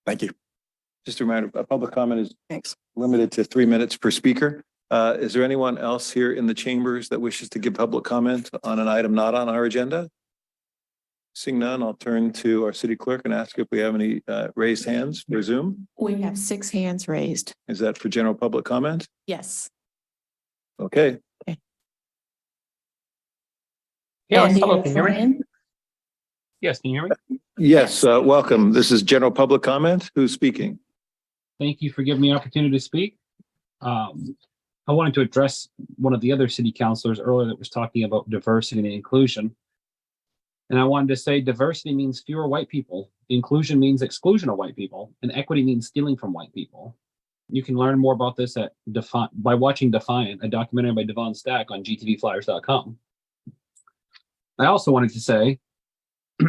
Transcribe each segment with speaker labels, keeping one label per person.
Speaker 1: Thank you. Just a reminder, a public comment is limited to 3 minutes per speaker. Is there anyone else here in the chambers that wishes to give public comment on an item not on our agenda? Seeing none, I'll turn to our city clerk and ask if we have any raised hands for Zoom.
Speaker 2: We have 6 hands raised.
Speaker 1: Is that for general public comment?
Speaker 2: Yes.
Speaker 1: Okay.
Speaker 3: Yes,
Speaker 2: Andy
Speaker 3: hello, can you hear me?
Speaker 2: O'Brien?
Speaker 3: Yes, can you hear me?
Speaker 1: Yes, welcome. This is general public comment. Who's speaking?
Speaker 3: Thank you for giving me an opportunity to speak. I wanted to address one of the other city councilors earlier that was talking about diversity and inclusion. And I wanted to say diversity means fewer white people, inclusion means exclusion of white people, and equity means stealing from white people. You can learn more about this at by watching Defiant, a documentary by Devon Stack on gtvflyers.com. I also wanted to say,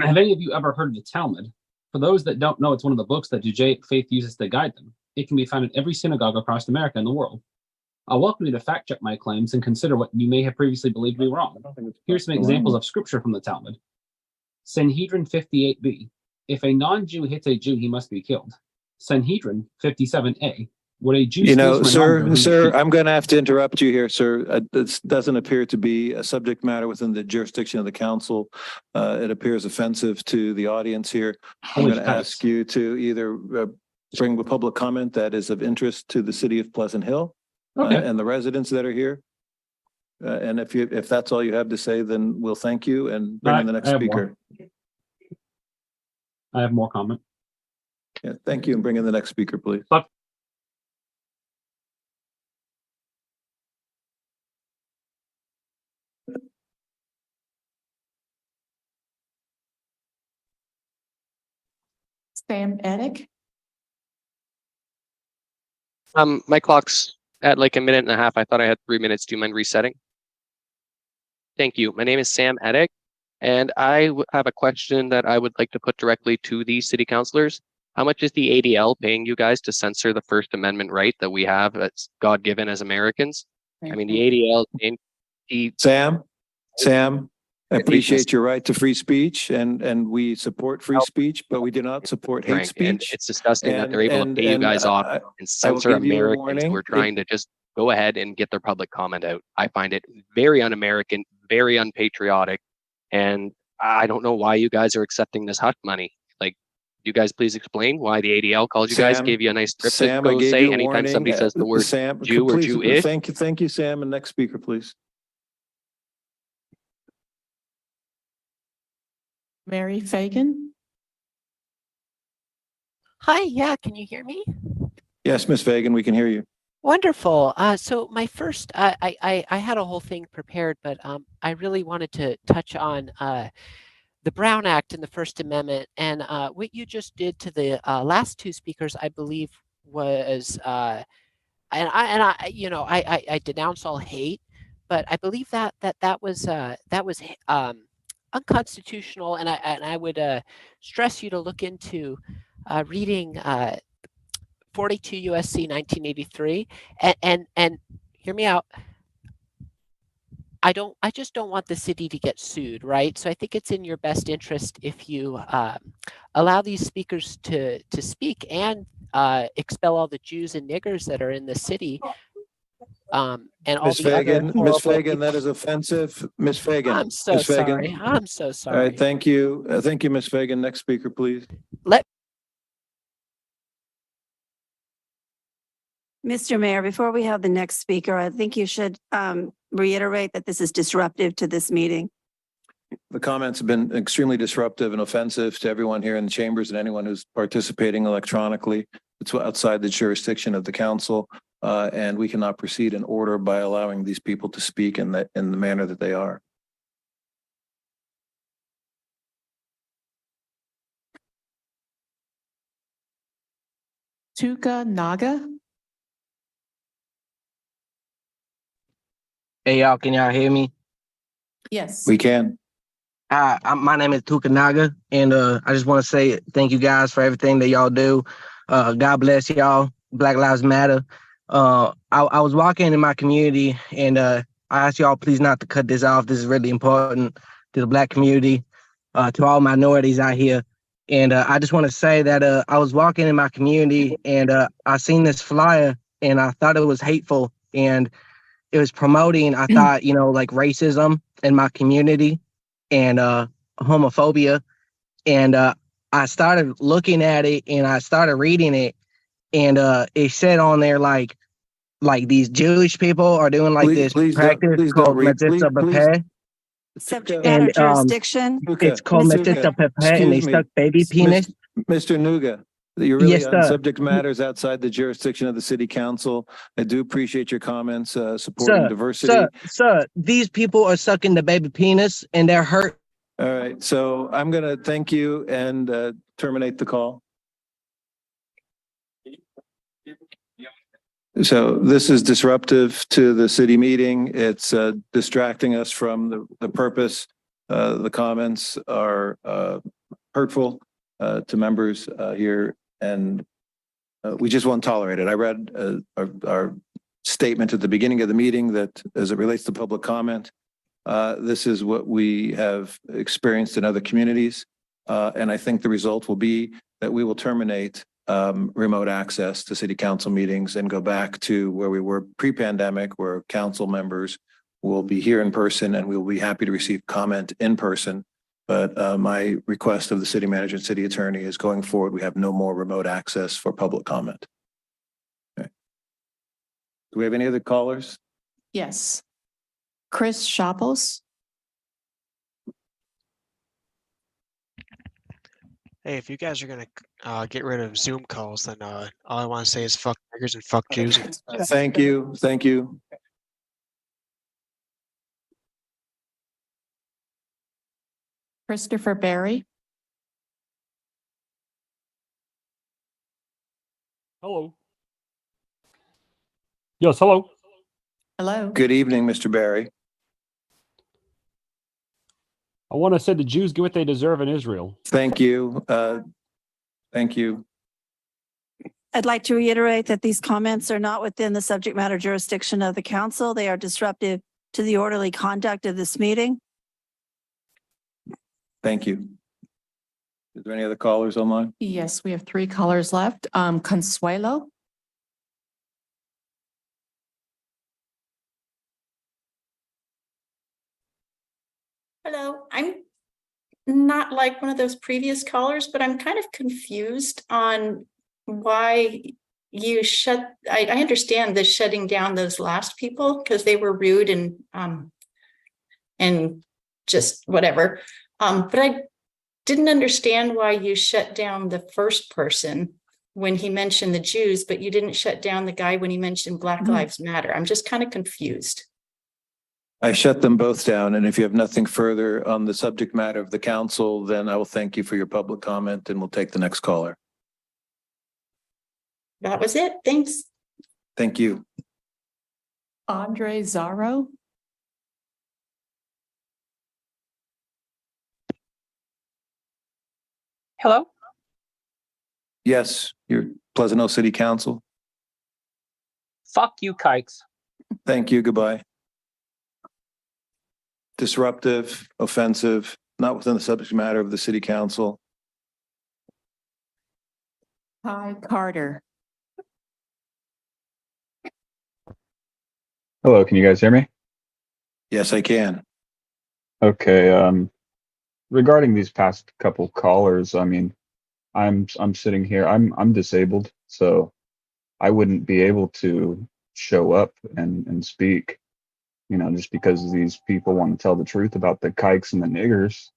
Speaker 3: have any of you ever heard of the Talmud? For those that don't know, it's one of the books that Judaic faith uses to guide them. It can be found in every synagogue across America and the world. I welcome you to fact check my claims and consider what you may have previously believed to be wrong. Here's some examples of scripture from the Talmud. Sanhedrin 58b. If a non-Jew hits a Jew, he must be killed. Sanhedrin 57a. Would a Jew
Speaker 1: Sir, I'm going to have to interrupt you here, sir. This doesn't appear to be a subject matter within the jurisdiction of the council. It appears offensive to the audience here. I'm going to ask you to either bring a public comment that is of interest to the city of Pleasant Hill and the residents that are here. And if that's all you have to say, then we'll thank you and bring in the next speaker.
Speaker 3: I have more comment.
Speaker 1: Yeah, thank you, and bring in the next speaker, please.
Speaker 2: Sam Edick?
Speaker 4: My clock's at like a minute and a half. I thought I had 3 minutes. Do you mind resetting? Thank you. My name is Sam Edick, and I have a question that I would like to put directly to the city councilors. How much is the ADL paying you guys to censor the First Amendment right that we have that's God-given as Americans? I mean, the ADL...
Speaker 1: Sam, I appreciate your right to free speech, and we support free speech, but we do not support hate speech.
Speaker 4: And it's disgusting that they're able to pay you guys off and censor Americans who are trying to just go ahead and get their public comment out. I find it very un-American, very unpatriotic, and I don't know why you guys are accepting this hush money. Like, you guys please explain why the ADL called you guys, gave you a nice script to go say anytime somebody says the word Jew or Jewish.
Speaker 1: Thank you, Sam. And next speaker, please.
Speaker 2: Mary Fagan?
Speaker 5: Hi, yeah, can you hear me?
Speaker 1: Yes, Ms. Fagan, we can hear you.
Speaker 5: Wonderful. So my first, I had a whole thing prepared, but I really wanted to touch on the Brown Act and the First Amendment, and what you just did to the last 2 speakers, I believe, was, and I denounce all hate, but I believe that was unconstitutional, and I would stress you to look into reading 42 USC 1983, and hear me out. I just don't want the city to get sued, right? So I think it's in your best interest if you allow these speakers to speak and expel all the Jews and niggers that are in the city. And all
Speaker 1: Ms.
Speaker 5: the
Speaker 1: Fagan,
Speaker 5: other
Speaker 1: Ms. Fagan, that is offensive. Ms. Fagan.
Speaker 5: I'm so
Speaker 1: Ms. Fagan.
Speaker 5: sorry. I'm so sorry.
Speaker 1: All right, thank you. Thank you, Ms. Fagan. Next speaker, please.
Speaker 6: Mr. Mayor, before we have the next speaker, I think you should reiterate that this is disruptive to this meeting.
Speaker 1: The comments have been extremely disruptive and offensive to everyone here in the chambers and anyone who's participating electronically. It's outside the jurisdiction of the council, and we cannot proceed in order by allowing these people to speak in the manner that they are.
Speaker 2: Tuka Naga?
Speaker 7: Hey y'all, can y'all hear me?
Speaker 2: Yes.
Speaker 1: We can.
Speaker 7: My name is Tukanaga, and I just want to say thank you guys for everything that y'all do. God bless y'all. Black Lives Matter. I was walking in my community, and I asked y'all please not to cut this off. This is really important to the Black community, to all minorities out here. And I just want to say that I was walking in my community and I seen this flyer and I thought it was hateful and it was promoting, I thought, like racism in my community and homophobia. And I started looking at it and I started reading it and it said on there like these Jewish people are doing like this practice
Speaker 1: please don't
Speaker 7: called
Speaker 1: read.
Speaker 7: Metzitzah B'Peh.
Speaker 6: Subject
Speaker 1: And,
Speaker 6: matter jurisdiction.
Speaker 7: It's called
Speaker 6: Mr.
Speaker 7: Metzitzah
Speaker 6: Nuga.
Speaker 7: B'Peh and they stuck baby penis.
Speaker 1: Mr. Nuga, you're really
Speaker 7: Yes,
Speaker 1: on
Speaker 7: sir.
Speaker 1: subject matters outside the jurisdiction of the city council. I do appreciate your comments, supporting diversity.
Speaker 7: Sir, these people are sucking the baby penis and they're hurt.
Speaker 1: All right, so I'm going to thank you and terminate the call. So this is disruptive to the city meeting. It's distracting us from the purpose. The comments are hurtful to members here, and we just won't tolerate it. I read our statement at the beginning of the meeting that as it relates to public comment, this is what we have experienced in other communities. And I think the result will be that we will terminate remote access to city council meetings and go back to where we were pre-pandemic, where council members will be here in person and we will be happy to receive comment in person. But my request of the city manager and city attorney is going forward, we have no more remote access for public comment. Okay. Do we have any other callers?
Speaker 2: Yes. Chris Shapos.
Speaker 8: Hey, if you guys are gonna get rid of Zoom calls, then all I want to say is fuck niggers and fuck Jews.
Speaker 1: Thank you. Thank you.
Speaker 2: Christopher Barry.
Speaker 9: Hello. Yes, hello.
Speaker 2: Hello.
Speaker 1: Good evening, Mr. Barry.
Speaker 9: I want to say the Jews get what they deserve in Israel.
Speaker 1: Thank you. Thank you.
Speaker 6: I'd like to reiterate that these comments are not within the subject matter jurisdiction of the council. They are disruptive to the orderly conduct of this meeting.
Speaker 1: Thank you. Is there any other callers online?
Speaker 2: Yes, we have 3 callers left. Consuelo.
Speaker 10: Hello, I'm not like one of those previous callers, but I'm kind of confused on why you I understand the shutting down those last people because they were rude and just whatever. But I didn't understand why you shut down the first person when he mentioned the Jews, but you didn't shut down the guy when he mentioned Black Lives Matter. I'm just kind of confused.
Speaker 1: I shut them both down. And if you have nothing further on the subject matter of the council, then I will thank you for your public comment and we'll take the next caller.
Speaker 10: That was it. Thanks.
Speaker 1: Thank you.
Speaker 2: Andre Zaro.
Speaker 11: Hello?
Speaker 1: Yes, your Pleasant Hill City Council.
Speaker 11: Fuck you, kikes.
Speaker 1: Thank you. Goodbye. Disruptive, offensive, not within the subject matter of the city council.
Speaker 2: Ty Carter.
Speaker 12: Hello, can you guys hear me?
Speaker 1: Yes, I can.
Speaker 12: Okay, regarding these past couple callers, I mean, I'm sitting here, I'm disabled, so I wouldn't be able to show up and speak, you know, just because these people want to tell the truth about the kikes and the niggers.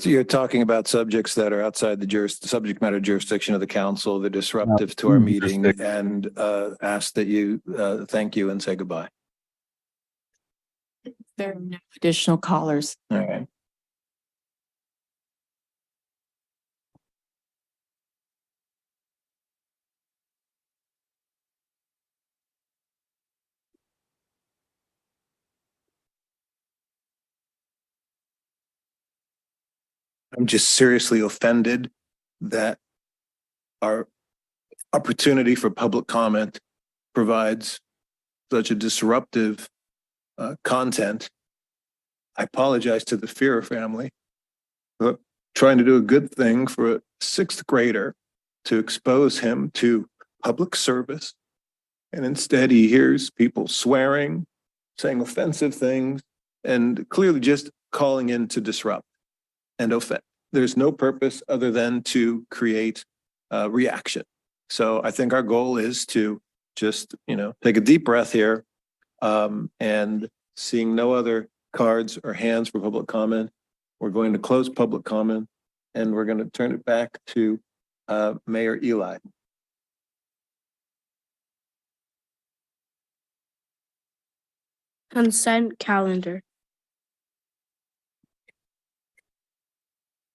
Speaker 1: You're talking about subjects that are outside the subject matter jurisdiction of the council. They're disruptive to our meeting, and ask that you thank you and say goodbye.
Speaker 2: There are no additional callers.
Speaker 1: All right. I'm just seriously offended that our opportunity for public comment provides such a disruptive content. I apologize to the Fear family, but trying to do a good thing for a sixth grader to expose him to public service. And instead he hears people swearing, saying offensive things, and clearly just calling in to disrupt and offend. There's no purpose other than to create a reaction. So I think our goal is to just, take a deep breath here, and seeing no other cards or hands for public comment, we're going to close public comment and we're going to turn it back to Mayor Eli.
Speaker 13: Consent calendar.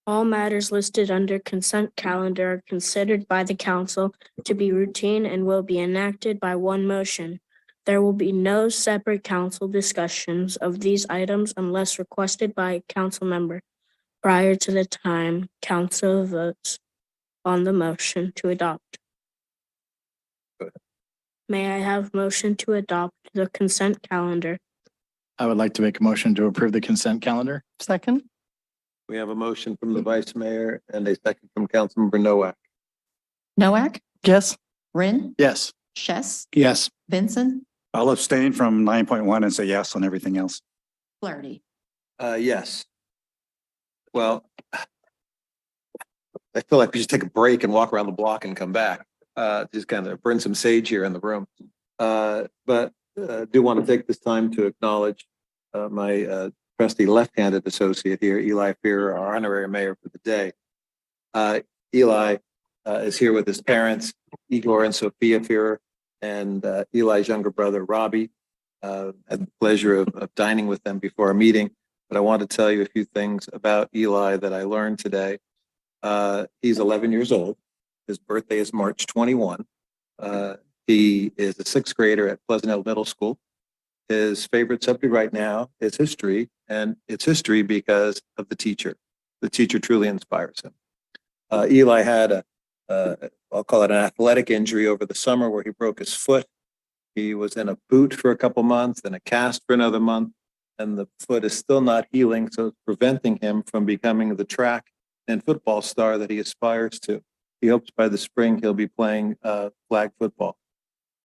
Speaker 13: All matters listed under consent calendar are considered by the council to be routine and will be enacted by one motion. There will be no separate council discussions of these items unless requested by a council member prior to the time council votes on the motion to adopt. May I have motion to adopt the consent calendar?
Speaker 14: I would like to make a motion to approve the consent calendar.
Speaker 2: Second.
Speaker 1: We have a motion from the vice mayor and a second from Councilmember Nowak.
Speaker 2: Noack,
Speaker 14: Yes.
Speaker 2: Rin,
Speaker 14: Yes.
Speaker 2: Chess,
Speaker 14: Yes.
Speaker 2: Vincent,
Speaker 14: I'll abstain from 9.1 and say yes on everything else.
Speaker 2: Flaherty.
Speaker 1: Yes. Well, I feel like we should take a break and walk around the block and come back. Just kind of burn some sage here in the room. But do want to take this time to acknowledge my trusty left-handed associate here, Eli Fear, our honorary mayor for the day. Eli is here with his parents, Igor and Sophia Fear, and Eli's younger brother, Robbie. Had the pleasure of dining with them before our meeting, but I want to tell you a few things about Eli that I learned today. He's 11 years old. His birthday is March 21. He is a sixth grader at Pleasant Hill Middle School. His favorite subject right now is history, and it's history because of the teacher. The teacher truly inspires him. Eli had I'll call it an athletic injury over the summer where he broke his foot. He was in a boot for a couple months, then a cast for another month, and the foot is still not healing, so it's preventing him from becoming the track and football star that he aspires to. He hopes by the spring he'll be playing flag football.